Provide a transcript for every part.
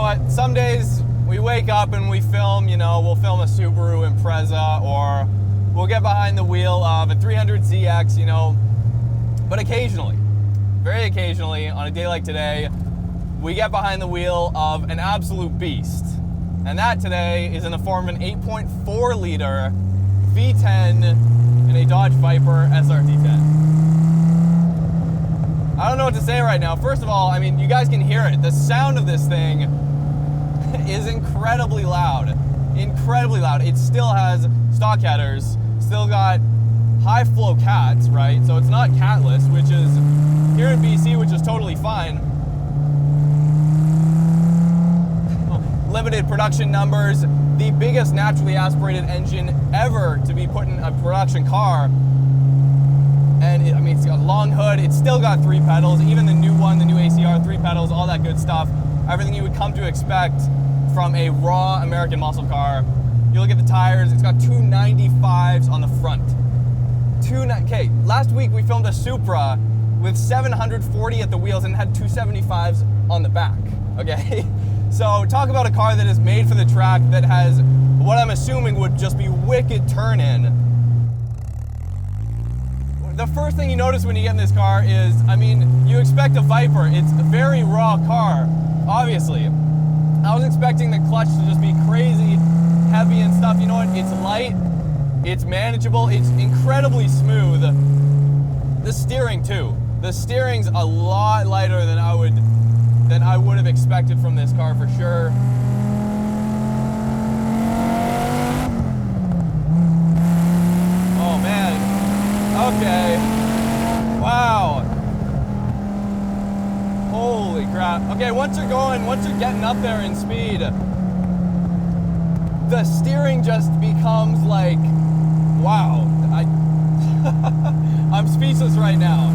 what? Some days we wake up and we film, we'll film a Subaru Impreza, or we'll get behind the wheel of a 300ZX, but occasionally, very occasionally, on a day like today, we get behind the wheel of an absolute beast. And that today is in the form of an 8.4 liter V10 in a Dodge Viper SRT-10. I don't know what to say right now. First of all, you guys can hear it. The sound of this thing is incredibly loud. Incredibly loud. It still has stock headers, still got high flow cats, right? So it's not catless, which is here in BC, which is totally fine. Limited production numbers, the biggest naturally aspirated engine ever to be put in a production car. And it's got a long hood, it's still got 3 pedals, even the new one, the new ACR, 3 pedals, all that good stuff. Everything you would come to expect from a raw American muscle car. You look at the tires, it's got 295s on the front. Okay, last week we filmed a Supra with 740 at the wheels and had 275s on the back, okay? So talk about a car that is made for the track, that has what I'm assuming would just be wicked turn-in. The first thing you notice when you get in this car is, you expect a Viper. It's a very raw car, obviously. I was expecting the clutch to just be crazy heavy and stuff. You know what? It's light, it's manageable, it's incredibly smooth. The steering too. The steering's a lot lighter than I would have expected from this car for sure. Oh man. Okay. Wow. Holy crap. Okay, once you're getting up there in speed, the steering just becomes like, wow. I'm speechless right now.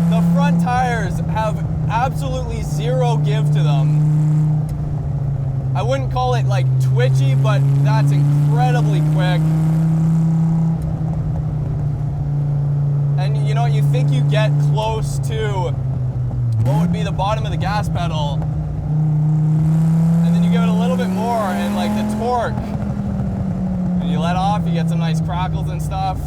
The front tires have absolutely zero give to them. I wouldn't call it like twitchy, but that's incredibly quick. And you think you get close to what would be the bottom of the gas pedal, and then you give it a little bit more, and like the torque, and you let off, you get some nice crackles and stuff.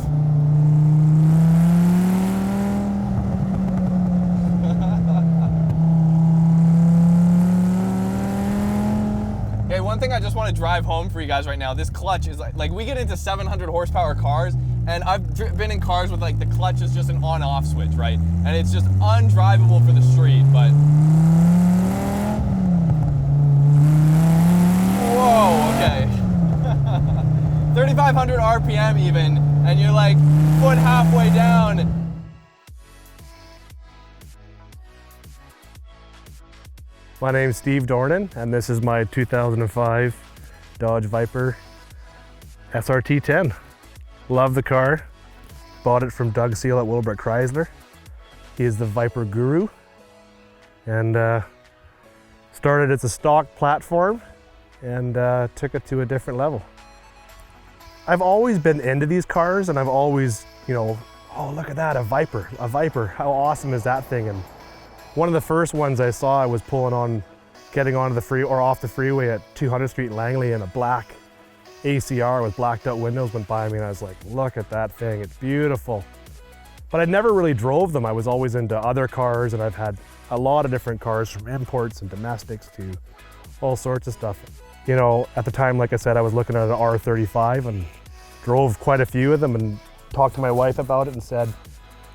Okay, one thing I just want to drive home for you guys right now, this clutch is like we get into 700 horsepower cars, and I've been in cars with like the clutch is just an on-off switch, right? And it's just undrivable for the street, but... Whoa, okay. 3,500 RPM even, and you're like foot halfway down. My name's Steve Dornan, and this is my 2005 Dodge Viper SRT-10. Love the car. Bought it from Doug Seal at Wilbur Chrysler. He is the Viper guru. And started as a stock platform and took it to a different level. I've always been into these cars, and I've always, oh, look at that, a Viper, how awesome is that thing? And one of the first ones I saw, I was getting onto the off the freeway at 200th Street in Langley, and a black ACR with blacked out windows went by me, and I was like, look at that thing, it's beautiful. But I never really drove them. I was always into other cars, and I've had a lot of different cars, from imports and domestics to all sorts of stuff. At the time, like I said, I was looking at an R35 and drove quite a few of them, and talked to my wife about it and said,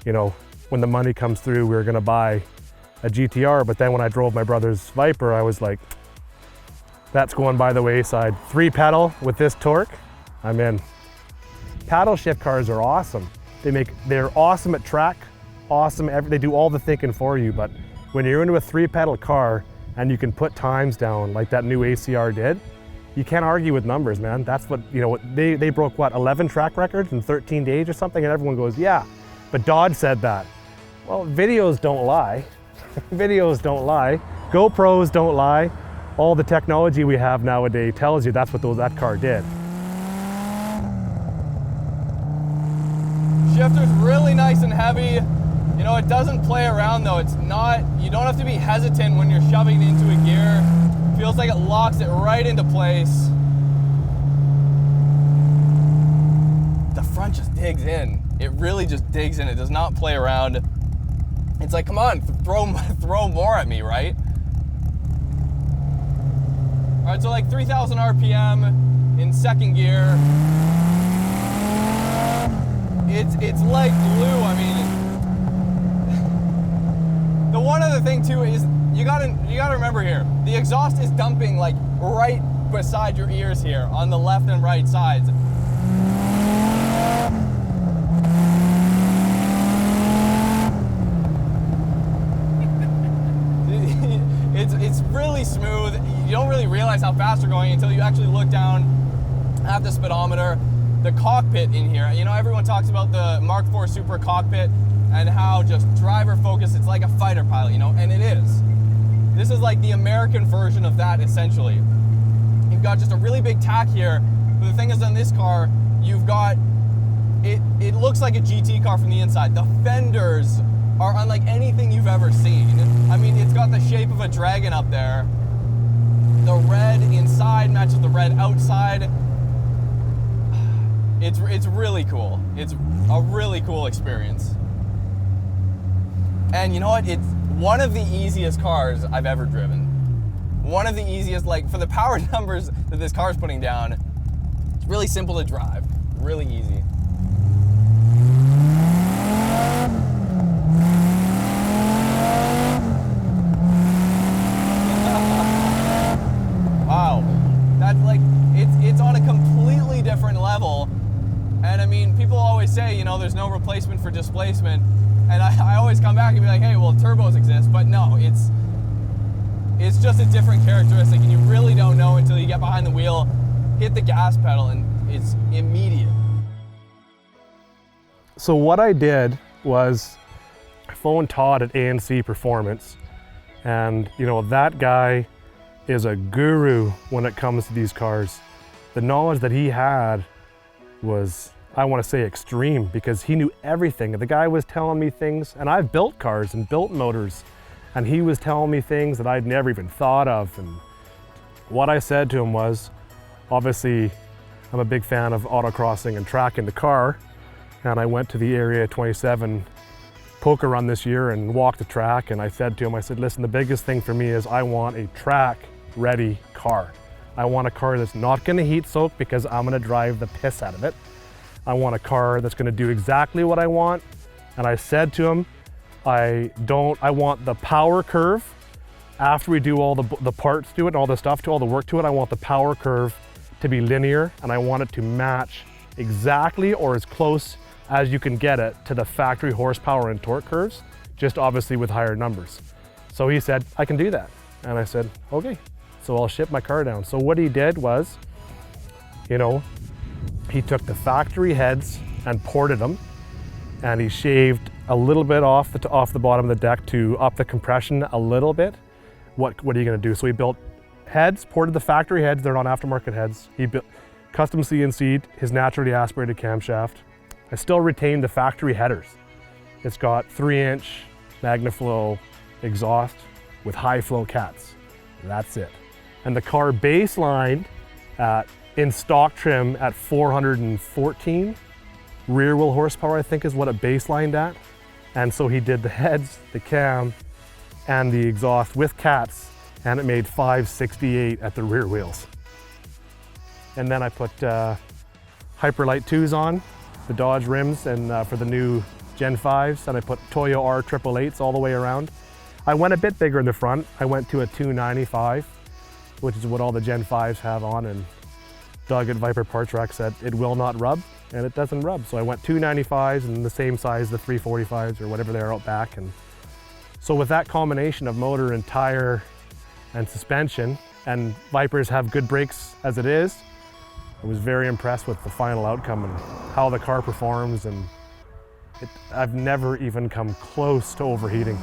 when the money comes through, we were gonna buy a GTR. But then when I drove my brother's Viper, I was like, that's going by the wayside. 3 pedal with this torque, I'm in. Paddle shift cars are awesome. They're awesome at track, awesome, they do all the thinking for you, but when you're into a 3 pedal car and you can put times down like that new ACR did, you can't argue with numbers, man. That's what, they broke what, 11 track records in 13 days or something, and everyone goes, yeah, but Dodge said that. Well, videos don't lie. Videos don't lie. GoPros don't lie. All the technology we have nowadays tells you that's what that car did. Shifter's really nice and heavy. It doesn't play around though. You don't have to be hesitant when you're shoving it into a gear. Feels like it locks it right into place. The front just digs in. It really just digs in. It does not play around. It's like, come on, throw more at me, right? All right, so like 3,000 RPM in second gear. It's like glue. I mean, the one other thing too is you gotta remember here, the exhaust is dumping like right beside your ears here on the left and right sides. It's really smooth. You don't really realize how fast you're going until you actually look down at the speedometer. The cockpit in here, you know, everyone talks about the Mark IV Super cockpit and how just driver focused, it's like a fighter pilot, you know, and it is. This is like the American version of that, essentially. You've got just a really big tack here, but the thing is on this car, you've got, it looks like a GT car from the inside. The fenders are unlike anything you've ever seen. I mean, it's got the shape of a dragon up there. The red inside matches the red outside. It's really cool. It's a really cool experience. And you know what? It's one of the easiest cars I've ever driven. One of the easiest, like for the power numbers that this car is putting down, it's really simple to drive. Really easy. Wow. That's like, it's on a completely different level. And I mean, people always say, you know, there's no replacement for displacement. And I always come back and be like, hey, well, turbos exist. But no, it's just a different characteristic. And you really don't know until you get behind the wheel, hit the gas pedal, and it's immediate. So what I did was I phoned Todd at ANC Performance. And, you know, that guy is a guru when it comes to these cars. The knowledge that he had was, I want to say, extreme, because he knew everything. The guy was telling me things, and I've built cars and built motors, and he was telling me things that I'd never even thought of. And what I said to him was, obviously, I'm a big fan of autocrossing and tracking the car, and I went to the Area 27 poker run this year and walked the track, and I said to him, I said, listen, the biggest thing for me is I want a track-ready car. I want a car that's not gonna heat soak because I'm gonna drive the piss out of it. I want a car that's gonna do exactly what I want. And I said to him, I want the power curve. After we do all the parts to it and all the stuff to all the work to it, I want the power curve to be linear, and I want it to match exactly or as close as you can get it to the factory horsepower and torque curves, just obviously with higher numbers. So he said, I can do that. And I said, okay. So I'll ship my car down. So what he did was, you know, he took the factory heads and ported them, and he shaved a little bit off the bottom of the deck to up the compression a little bit. What are you gonna do? So he built heads, ported the factory heads, they're not aftermarket heads. He built custom CNC'd his naturally aspirated camshaft. I still retained the factory headers. It's got 3-inch MagnaFlow exhaust with high flow cats. That's it. And the car baselined in stock trim at 414 rear wheel horsepower, I think is what it baselined at. And so he did the heads, the cam, and the exhaust with cats, and it made 568 at the rear wheels. And then I put Hyperlight 2s on, the Dodge rims, and for the new Gen 5s, and I put Toyo R888s all the way around. I went a bit bigger in the front. I went to a 295, which is what all the Gen 5s have on, and Doug at Viper Parts Rack said it will not rub, and it doesn't rub. So I went 295s and the same size, the 345s or whatever they're out back. And so with that combination of motor and tire and suspension, and Vipers have good brakes as it is, I was very impressed with the final outcome and how the car performs, and I've never even come close to overheating.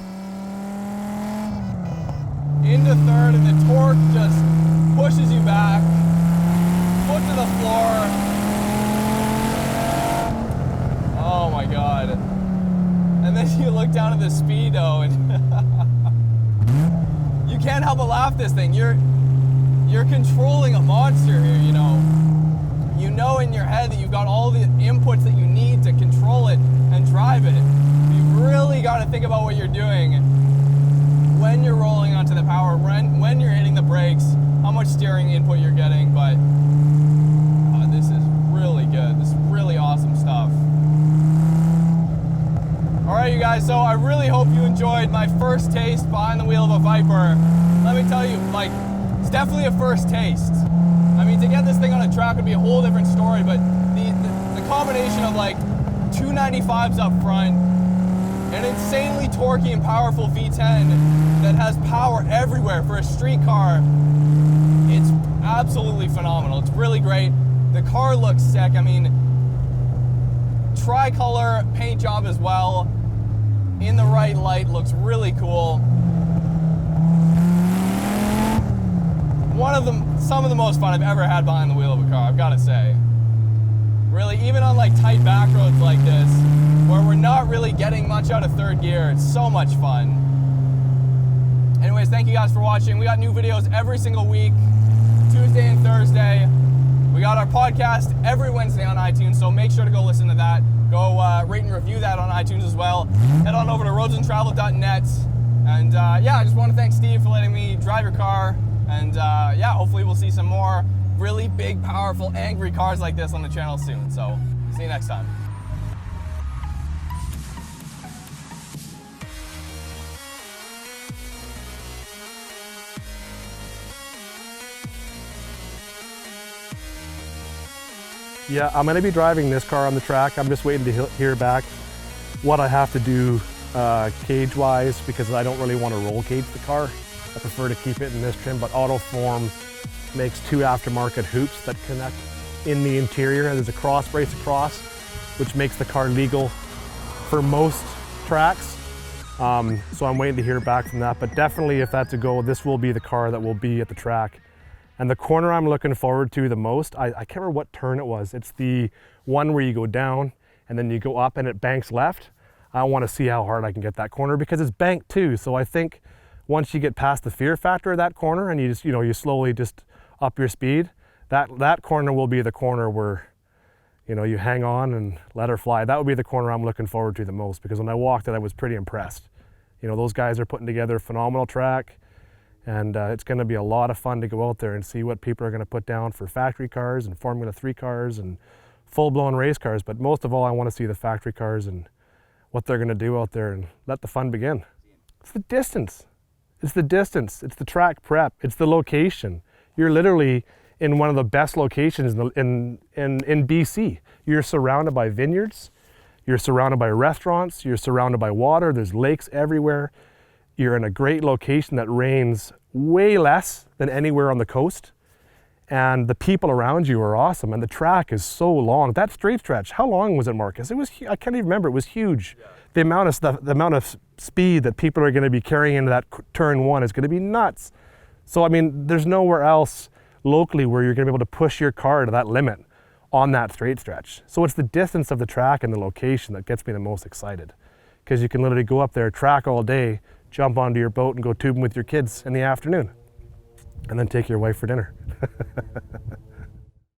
Into third, and the torque just pushes you back, foot to the floor. Oh my God. And then you look down at the speedo and you can't help but laugh this thing. you're controlling a monster here, you know. You know in your head that you've got all the inputs that you need to control it and drive it. You've really got to think about what you're doing when you're rolling onto the power, when you're hitting the brakes, how much steering input you're getting, but this is really good. This is really awesome stuff. All right, you guys, so I really hope you enjoyed my first taste behind the wheel of a Viper. Let me tell you, like, it's definitely a first taste. I mean, to get this thing on a track would be a whole different story, but the combination of like 295s up front, an insanely torquey and powerful V10 that has power everywhere for a street car, it's absolutely phenomenal. It's really great. The car looks sick. I mean, tricolor paint job as well, in the right light, looks really cool. Some of the most fun I've ever had behind the wheel of a car, I've got to say. Really, even on like tight back roads like this, where we're not really getting much out of third gear, it's so much fun. Anyways, thank you guys for watching. We got new videos every single week, Tuesday and Thursday. We got our podcast every Wednesday on iTunes, so make sure to go listen to that. Go rate and review that on iTunes as well. Head on over to roadsandtravel.net. And yeah, I just want to thank Steve for letting me drive your car. And yeah, hopefully we'll see some more really big, powerful, angry cars like this on the channel soon. So see you next time. Yeah, I'm going to be driving this car on the track. I'm just waiting to hear back what I have to do cage-wise, because I don't really want to roll cage the car. I prefer to keep it in this trim, but Autoform makes 2 aftermarket hoops that connect in the interior. There's a cross brace across, which makes the car legal for most tracks. So I'm waiting to hear back from that, but definitely if that's a go, this will be the car that will be at the track. And the corner I'm looking forward to the most, I can't remember what turn it was. It's the one where you go down and then you go up and it banks left. I want to see how hard I can get that corner because it's banked too. So I think once you get past the fear factor of that corner and you just, you slowly just up your speed, that corner will be the corner where, you hang on and let her fly. That would be the corner I'm looking forward to the most, because when I walked it, I was pretty impressed. Those guys are putting together a phenomenal track, and it's going to be a lot of fun to go out there and see what people are going to put down for factory cars and Formula 3 cars and full-blown race cars. But most of all, I want to see the factory cars and what they're going to do out there and let the fun begin. It's the distance. It's the distance. It's the track prep. It's the location. You're literally in one of the best locations in BC. You're surrounded by vineyards. You're surrounded by restaurants. You're surrounded by water. There's lakes everywhere. You're in a great location that rains way less than anywhere on the coast. And the people around you are awesome. And the track is so long. That straight stretch, how long was it, Marcus? It was, I can't even remember, it was huge. Yeah. The amount of speed that people are going to be carrying into that turn 1 is going to be nuts. So, I mean, there's nowhere else locally where you're going to be able to push your car to that limit on that straight stretch. So it's the distance of the track and the location that gets me the most excited. Because you can literally go up there, track all day, jump onto your boat and go tubing with your kids in the afternoon, and then take your wife for dinner.